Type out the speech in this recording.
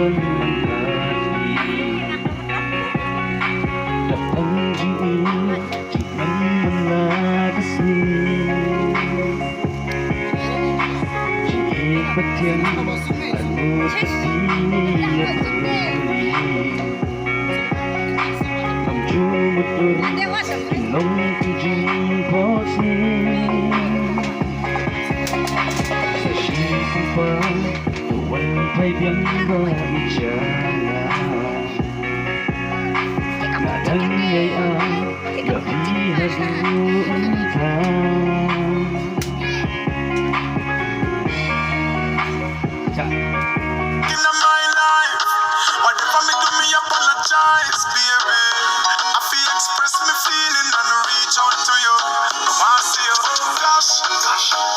Nagpalitan ang hati at ang diin di naman nakasni. Diin ba't yan ano kasi at huli ang jumutur nung tujing posi sa siyang pa tuwan pa'y biyangga itsana nadanyay ang gabi hazuan ka. In my life, whatever me do, me apologize, baby. I feel express me feeling and reach out to you. I want to see you flash, flash.